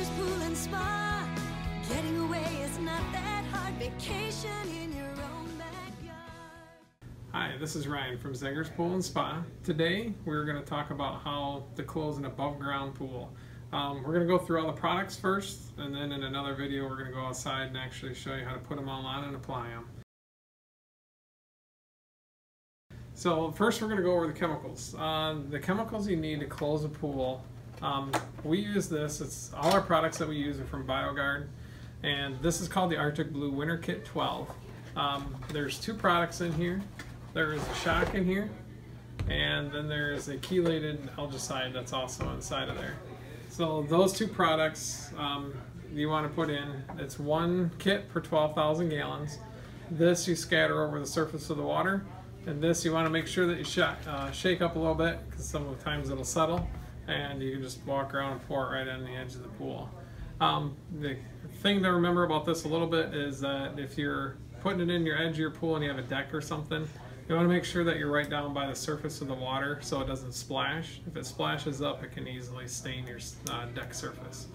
Zenger's Pool and Spa. Getting away is not that hard. Vacation in your own backyard. Hi, this is Ryan from Zenger's Pool and Spa. Today we're going to talk about how to close an above ground pool. We're going to go through all the products first, and then in another video we're going to go outside and actually show you how to put them all on and apply them. So first we're going to go over the chemicals. The chemicals you need to close a pool. We use this, it's all our products that we use are from BioGuard, and this is called the Arctic Blue Winter Kit 12. There's two products in here. There is a shock in here, and then there's a chelated algicide that's also inside of there. So those two products you want to put in, it's one kit per 12,000 gallons. This you scatter over the surface of the water, and this you want to make sure that you shake up a little bit, because some of the times it'll settle, and you can just walk around and pour it right on the edge of the pool. The thing to remember about this a little bit is that if you're putting it in your edge of your pool and you have a deck or something, you want to make sure that you're right down by the surface of the water so it doesn't splash. If it splashes up, it can easily stain your deck surface.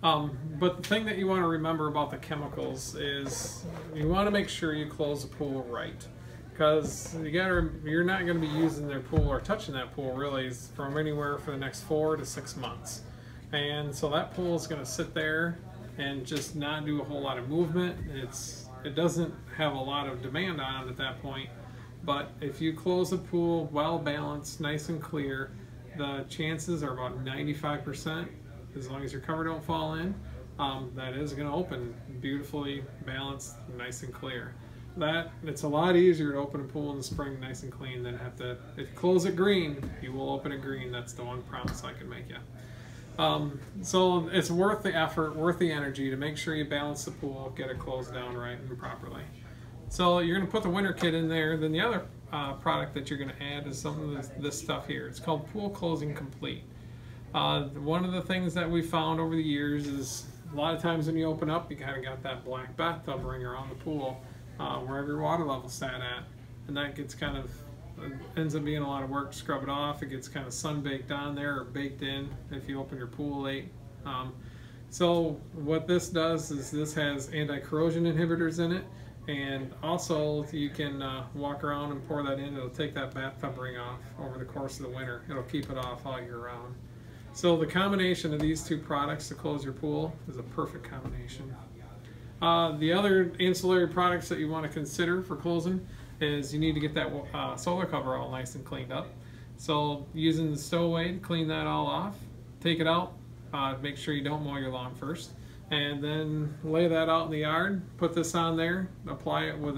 But the thing that you want to remember about the chemicals is you want to make sure you close the pool right, because you're not going to be using their pool or touching that pool really from anywhere for the next 4 to 6 months. And so that pool is going to sit there and just not do a whole lot of movement. It doesn't have a lot of demand on it at that point. But if you close the pool well balanced, nice and clear, the chances are about 95%, as long as your cover don't fall in, that is going to open beautifully balanced, nice and clear. It's a lot easier to open a pool in the spring nice and clean than have to, if you close it green, you will open it green. That's the one promise I can make you. So it's worth the effort, worth the energy to make sure you balance the pool, get it closed down right and properly. So you're going to put the winter kit in there. Then the other product that you're going to add is some of this stuff here. It's called Pool Closing Complete. One of the things that we found over the years is a lot of times when you open up, you kind of got that black bathtub ring around the pool, wherever your water level sat at, and that gets kind of ends up being a lot of work to scrub it off. It gets kind of sun baked on there or baked in if you open your pool late. So what this does is this has anti-corrosion inhibitors in it, and also you can walk around and pour that in. It'll take that bathtub ring off over the course of the winter. It'll keep it off all year round. So the combination of these two products to close your pool is a perfect combination. The other ancillary products that you want to consider for closing is you need to get that solar cover all nice and cleaned up. So using the stowaway to clean that all off, take it out, make sure you don't mow your lawn first, and then lay that out in the yard, put this on there, apply it with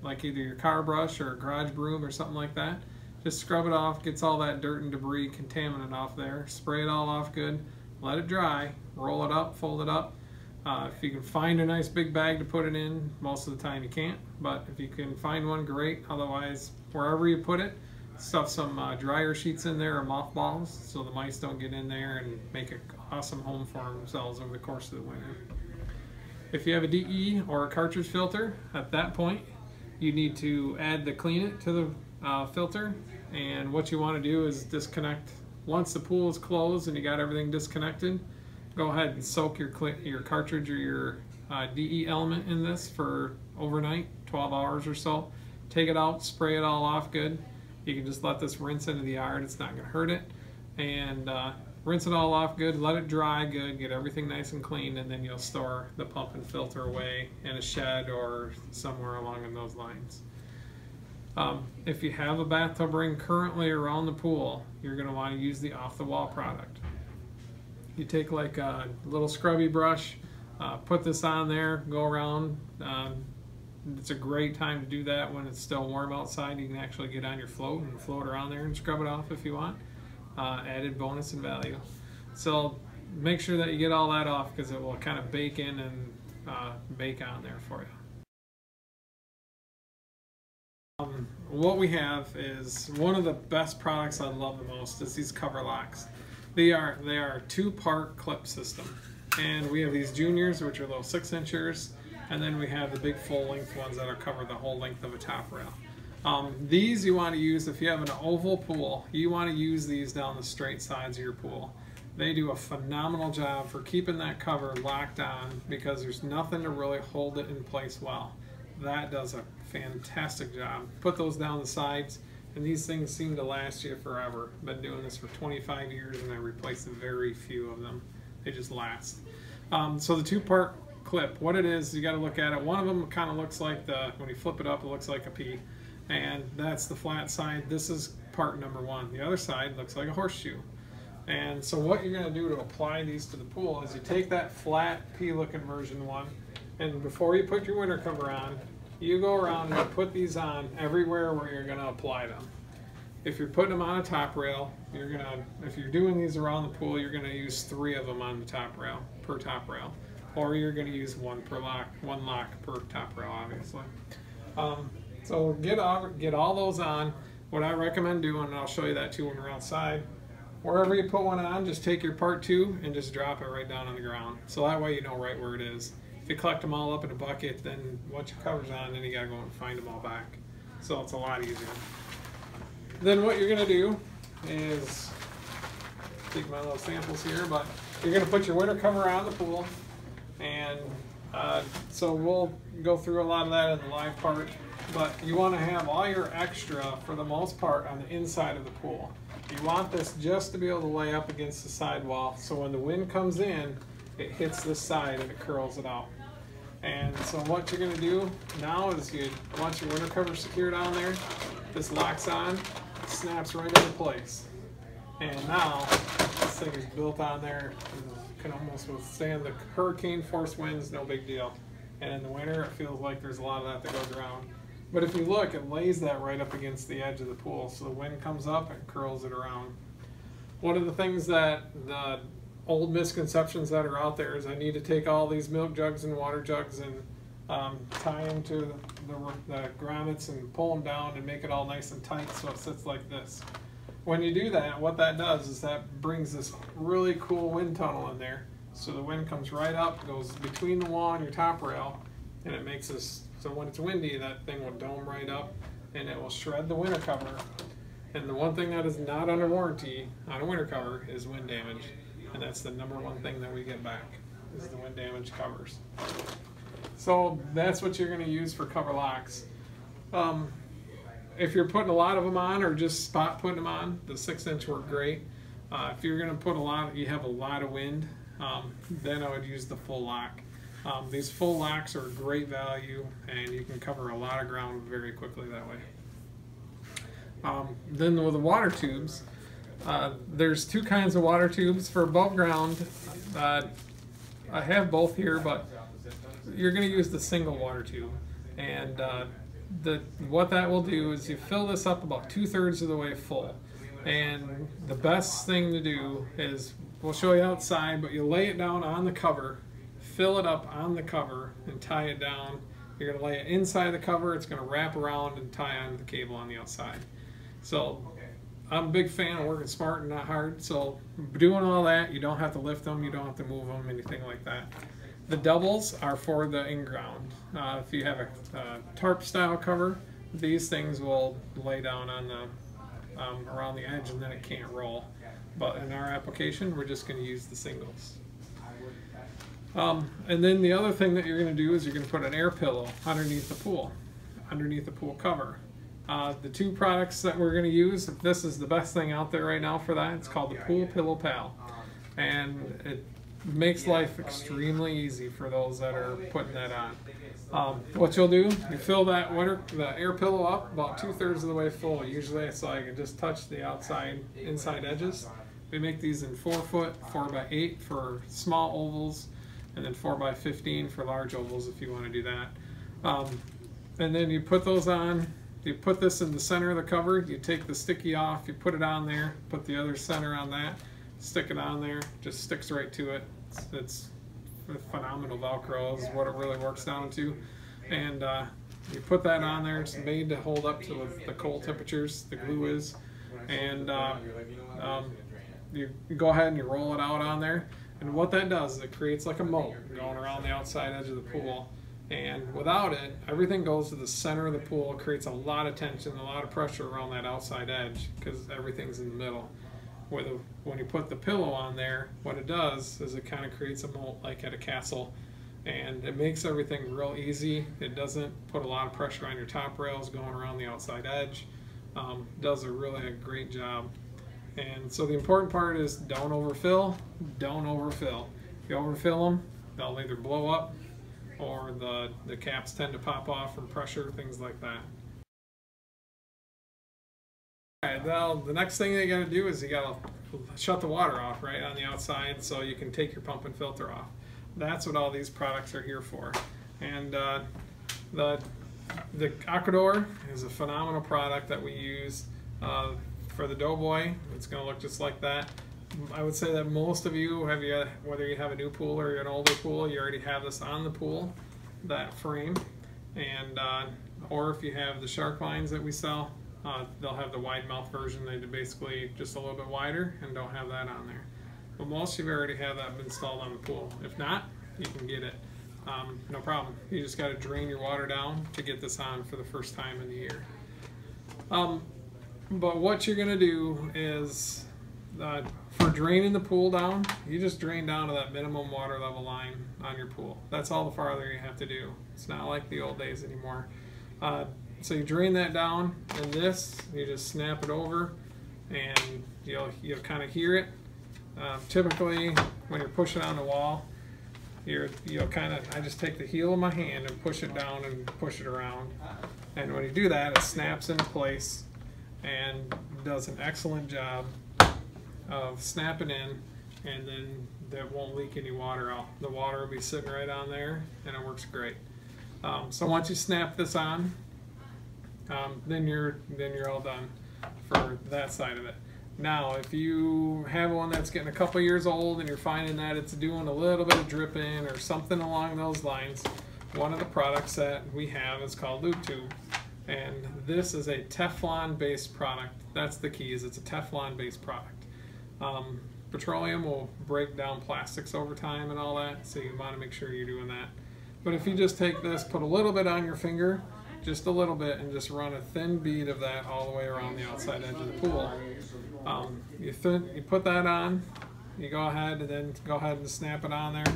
like either your car brush or a garage broom or something like that. Just scrub it off, gets all that dirt and debris, contaminant off there, spray it all off good, let it dry, roll it up, fold it up. If you can find a nice big bag to put it in, most of the time you can't, but if you can find one, great. Otherwise, wherever you put it, stuff some dryer sheets in there or mothballs so the mice don't get in there and make an awesome home for themselves over the course of the winter. If you have a DE or a cartridge filter, at that point, you need to add the Clean It to the filter, and what you want to do is disconnect. Once the pool is closed and you got everything disconnected, go ahead and soak your cartridge or your DE element in this for overnight, 12 hours or so. Take it out, spray it all off good. You can just let this rinse into the yard, it's not going to hurt it. And rinse it all off good, let it dry good, get everything nice and clean, and then you'll store the pump and filter away in a shed or somewhere along in those lines. If you have a bathtub ring currently around the pool, you're going to want to use the off-the-wall product. You take like a little scrubby brush, put this on there, go around. It's a great time to do that when it's still warm outside. You can actually get on your float and float around there and scrub it off if you want. Added bonus and value. So make sure that you get all that off, because it will kind of bake in and bake on there for you. What we have is one of the best products I love the most is these cover locks. They are a 2-part clip system, and we have these juniors, which are little 6-inchers, and then we have the big full-length ones that are covered the whole length of a top rail. These you want to use if you have an oval pool. You want to use these down the straight sides of your pool. They do a phenomenal job for keeping that cover locked on because there's nothing to really hold it in place well. That does a fantastic job. Put those down the sides, and these things seem to last you forever. Been doing this for 25 years, and I replaced very few of them. They just last. So the two-part clip, what it is, you got to look at it. One of them kind of looks like when you flip it up, it looks like a P, and that's the flat side. This is part number one. The other side looks like a horseshoe. And so what you're going to do to apply these to the pool is you take that flat P-looking version one, and before you put your winter cover on, you go around and put these on everywhere where you're going to apply them. If you're putting them on a top rail, if you're doing these around the pool, you're going to use 3 of them on the top rail, per top rail. Or you're going to use one lock per top rail, obviously. So get all those on. What I recommend doing, and I'll show you that too when we're outside, wherever you put one on, just take your part 2 and just drop it right down on the ground. So that way you know right where it is. If you collect them all up in a bucket, then once your cover's on, then you gotta go and find them all back. So it's a lot easier. Then what you're gonna do is, take my little samples here, but you're gonna put your winter cover on the pool, and so we'll go through a lot of that in the live part, but you wanna have all your extra, for the most part, on the inside of the pool. You want this just to be able to lay up against the sidewall, so when the wind comes in, it hits this side and it curls it out. And so what you're going to do now is once your winter cover secured on there, this locks on, snaps right into place. And now this thing is built on there and can almost withstand the hurricane force winds, no big deal. And in the winter, it feels like there's a lot of that that goes around. But if you look, it lays that right up against the edge of the pool, so the wind comes up and curls it around. One of the things that the old misconceptions that are out there is I need to take all these milk jugs and water jugs and tie them to the grommets and pull them down and make it all nice and tight so it sits like this. When you do that, what that does is that brings this really cool wind tunnel in there. So the wind comes right up, goes between the wall and your top rail, and it makes this, so when it's windy, that thing will dome right up and it will shred the winter cover. And the one thing that is not under warranty on a winter cover is wind damage. And that's the #1 thing that we get back, is the wind damage covers. So that's what you're going to use for cover locks. If you're putting a lot of them on or just spot putting them on, the 6-inch work great. If you're going to put you have a lot of wind, then I would use the full lock. These full locks are a great value, and you can cover a lot of ground very quickly that way. Then with the water tubes, there's 2 kinds of water tubes for above ground. I have both here, but you're going to use the single water tube. And what that will do is you fill this up about 2/3 of the way full. And the best thing to do is, we'll show you outside, but you lay it down on the cover, fill it up on the cover, and tie it down. You're going to lay it inside the cover, it's going to wrap around and tie onto the cable on the outside. So I'm a big fan of working smart and not hard, so doing all that, you don't have to lift them, you don't have to move them, anything like that. The doubles are for the in-ground. If you have a tarp style cover, these things will lay down on the around the edge and then it can't roll. But in our application, we're just going to use the singles. And then the other thing that you're going to do is you're going to put an air pillow underneath the pool cover. The 2 products that we're going to use, this is the best thing out there right now for that. It's called the Pool Pillow Pal, and it makes life extremely easy for those that are putting that on. What you'll do, you fill the air pillow up about 2/3 of the way full. Usually it's like it just touch the inside edges. We make these in 4-foot, 4x8 for small ovals, and then 4x15 for large ovals if you want to do that. And then you put those on. You put this in the center of the cover, you take the sticky off, you put it on there, put the other center on that, stick it on there, just sticks right to it. It's phenomenal Velcro is what it really works down to. And you put that on there, it's made to hold up to the cold temperatures, the glue is. And you go ahead and you roll it out on there. And what that does is it creates like a moat going around the outside edge of the pool. And without it, everything goes to the center of the pool. It creates a lot of tension, a lot of pressure around that outside edge because everything's in the middle. when you put the pillow on there, what it does is it kind of creates a moat like at a castle, and it makes everything real easy. It doesn't put a lot of pressure on your top rails going around the outside edge. Does a really great job. And so the important part is don't overfill. Don't overfill. If you overfill them, they'll either blow up or the caps tend to pop off from pressure, things like that. Alright, well, the next thing you gotta do is you gotta shut the water off right on the outside so you can take your pump and filter off. That's what all these products are here for. And the AQUADOR is a phenomenal product that we use for the Doughboy. It's going to look just like that. I would say that most of you, whether you have a new pool or an older pool, you already have this on the pool, that frame. And or if you have the shark lines that we sell, they'll have the wide mouth version. They're basically just a little bit wider and don't have that on there. But most of you already have that installed on the pool. If not, you can get it. No problem. You just got to drain your water down to get this on for the first time in the year. But what you're going to do is, for draining the pool down, you just drain down to that minimum water level line on your pool. That's all the farther you have to do. It's not like the old days anymore. So you drain that down, and this, you just snap it over, and you'll kind of hear it. Typically, when you're pushing on the wall, I just take the heel of my hand and push it down and push it around. And when you do that, it snaps into place and does an excellent job of snapping in, and then that won't leak any water out. The water will be sitting right on there, and it works great. So once you snap this on, then you're all done for that side of it. Now, if you have one that's getting a couple years old and you're finding that it's doing a little bit of dripping or something along those lines, one of the products that we have is called Lube Tube. And this is a Teflon-based product. That's the key, is it's a Teflon-based product. Petroleum will break down plastics over time and all that, so you want to make sure you're doing that. But if you just take this, put a little bit on your finger, just a little bit, and just run a thin bead of that all the way around the outside edge of the pool. You put that on, you go ahead and snap it on there,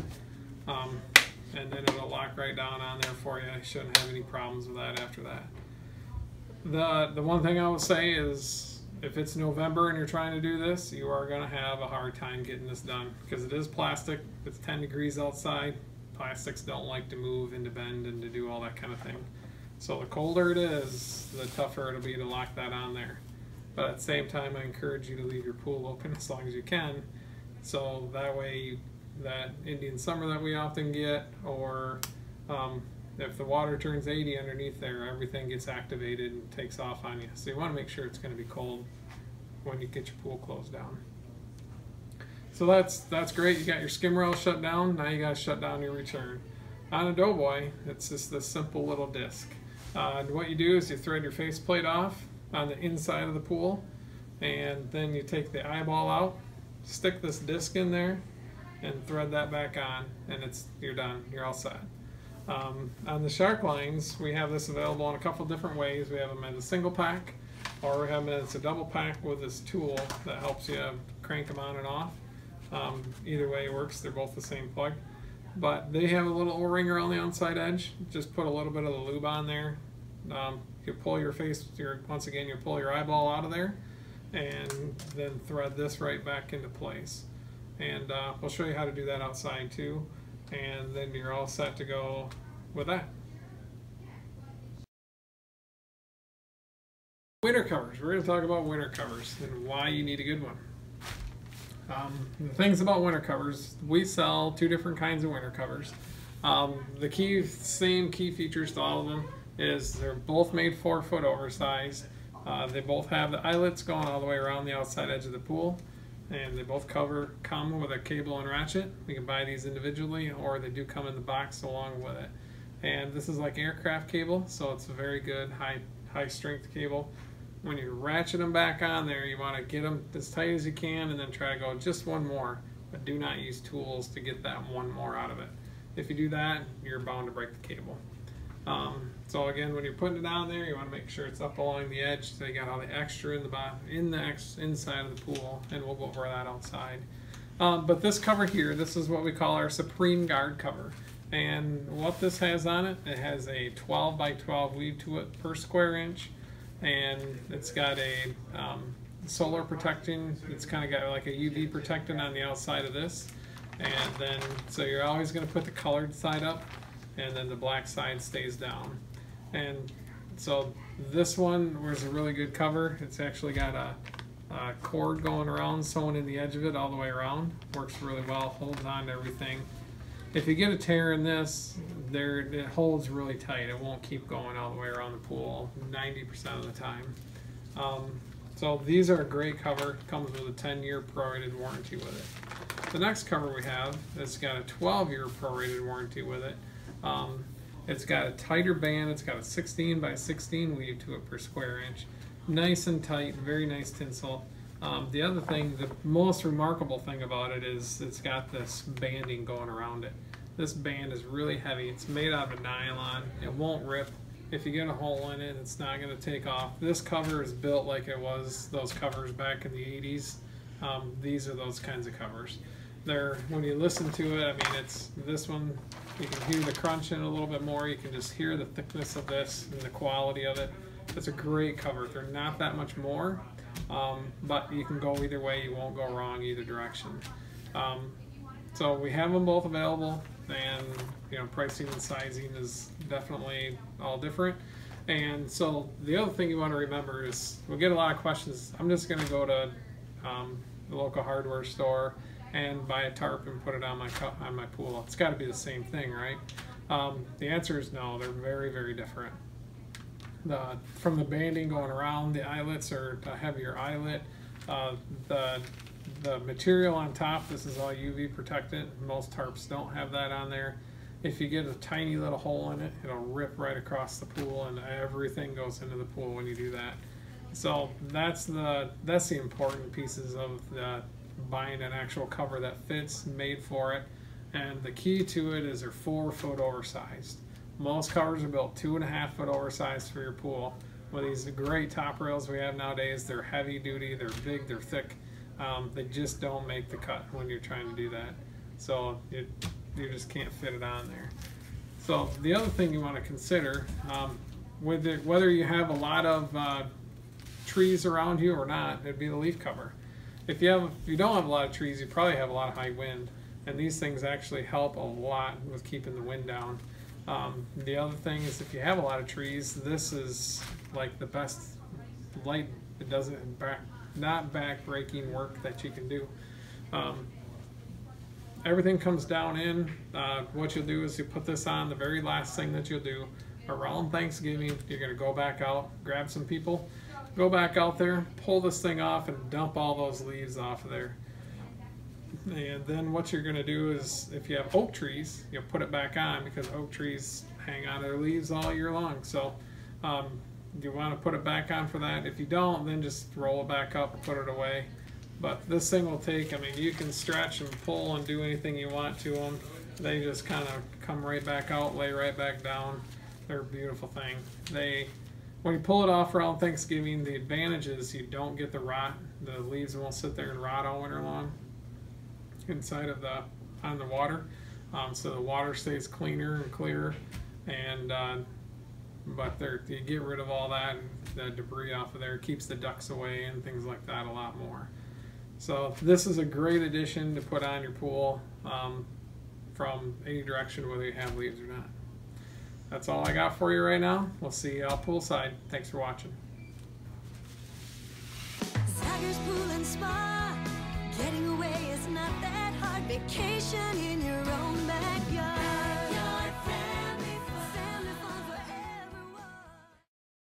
and then it'll lock right down on there for you. You shouldn't have any problems with that after that. The one thing I would say is, if it's November and you're trying to do this, you are going to have a hard time getting this done, because it is plastic. It's 10 degrees outside. Plastics don't like to move and to bend and to do all that kind of thing. So the colder it is, the tougher it'll be to lock that on there. But at the same time, I encourage you to leave your pool open as long as you can, so that way that Indian summer that we often get, or if the water turns 80 underneath there, everything gets activated and takes off on you. So you want to make sure it's going to be cold when you get your pool closed down. So that's great. You got your skim rail shut down. Now you got to shut down your return. On a Doughboy, it's just this simple little disc. And what you do is you thread your faceplate off on the inside of the pool, and then you take the eyeball out, stick this disc in there, and thread that back on, and you're done. You're all set. On the shark lines, we have this available in a couple different ways. We have them as a single pack, or we have them as a double pack with this tool that helps you crank them on and off. Either way works. They're both the same plug. But they have a little O-ring around the outside edge. Just put a little bit of the lube on there. You pull your once again, you pull your eyeball out of there, and then thread this right back into place. And we'll show you how to do that outside too. And then you're all set to go with that. Winter covers. We're going to talk about winter covers and why you need a good one. The things about winter covers, we sell two different kinds of winter covers. The same key features to all of them is they're both made 4-foot oversized. They both have the eyelets going all the way around the outside edge of the pool, and they both come with a cable and ratchet. We can buy these individually, or they do come in the box along with it. And this is like aircraft cable, so it's a very good high strength cable. When you ratchet them back on there, you want to get them as tight as you can, and then try to go just one more, but do not use tools to get that one more out of it. If you do that, you're bound to break the cable. So again, when you're putting it on there, you want to make sure it's up along the edge so you got all the extra in the bottom, inside of the pool, and we'll go over that outside. But this cover here, this is what we call our Supreme Guard cover. And what this has on it, it has a 12 by 12 weave to it per square inch, and it's got a solar protecting. It's kind of got like a UV protectant on the outside of this, and then so you're always going to put the colored side up, and then the black side stays down. And so this one was a really good cover. It's actually got a cord going around, sewn in the edge of it all the way around. Works really well, holds on to everything. If you get a tear in this, it holds really tight. It won't keep going all the way around the pool 90% of the time. So these are a great cover. Comes with a 10-year prorated warranty with it. The next cover we have, it's got a 12-year prorated warranty with it. It's got a tighter band. It's got a 16 by 16 weave to it per square inch. Nice and tight, very nice tinsel. The other thing, the most remarkable thing about it is it's got this banding going around it. This band is really heavy. It's made out of nylon. It won't rip. If you get a hole in it, it's not going to take off. This cover is built like it was those covers back in the 80s. These are those kinds of covers. When you listen to it, I mean, it's this one, you can hear the crunching a little bit more. You can just hear the thickness of this and the quality of it. It's a great cover. They're not that much more, but you can go either way. You won't go wrong either direction. So we have them both available, and pricing and sizing is definitely all different. And so the other thing you want to remember is we'll get a lot of questions. I'm just going to go to the local hardware store and buy a tarp and put it on my pool. It's got to be the same thing, right? The answer is no. They're very, very different. From the banding going around, the eyelets are a heavier eyelet. The material on top, this is all UV protected. Most tarps don't have that on there. If you get a tiny little hole in it, it'll rip right across the pool, and everything goes into the pool when you do that. So that's the important pieces of buying an actual cover that fits, made for it. And the key to it is they're 4 foot oversized. Most covers are built 2.5 foot oversized for your pool. With these great top rails we have nowadays, they're heavy duty, they're big, they're thick. They just don't make the cut when you're trying to do that. So you just can't fit it on there. So the other thing you want to consider, whether you have a lot of trees around you or not, it'd be the leaf cover. If you don't have a lot of trees, you probably have a lot of high wind, and these things actually help a lot with keeping the wind down. The other thing is if you have a lot of trees, this is like the best light. It doesn't not back-breaking work that you can do. Everything comes down in. What you'll do is you put this on. The very last thing that you'll do around Thanksgiving, you're going to go back out, grab some people, go back out there, pull this thing off, and dump all those leaves off of there. And then what you're going to do is, if you have oak trees, you'll put it back on, because oak trees hang on their leaves all year long. So you want to put it back on for that. If you don't, then just roll it back up and put it away. But this thing will take, I mean, you can stretch and pull and do anything you want to them. They just kind of come right back out, lay right back down. They're a beautiful thing. When you pull it off around Thanksgiving, the advantage is you don't get the rot. The leaves won't sit there and rot all winter long inside of on the water. So the water stays cleaner and clearer, and but you get rid of all that, the debris off of there. It keeps the ducks away and things like that a lot more. So this is a great addition to put on your pool from any direction, whether you have leaves or not. That's all I got for you right now. We'll see you out poolside. Thanks for watching. Tigers Pool and Spa. Getting away is not that hard. Vacation in your own backyard.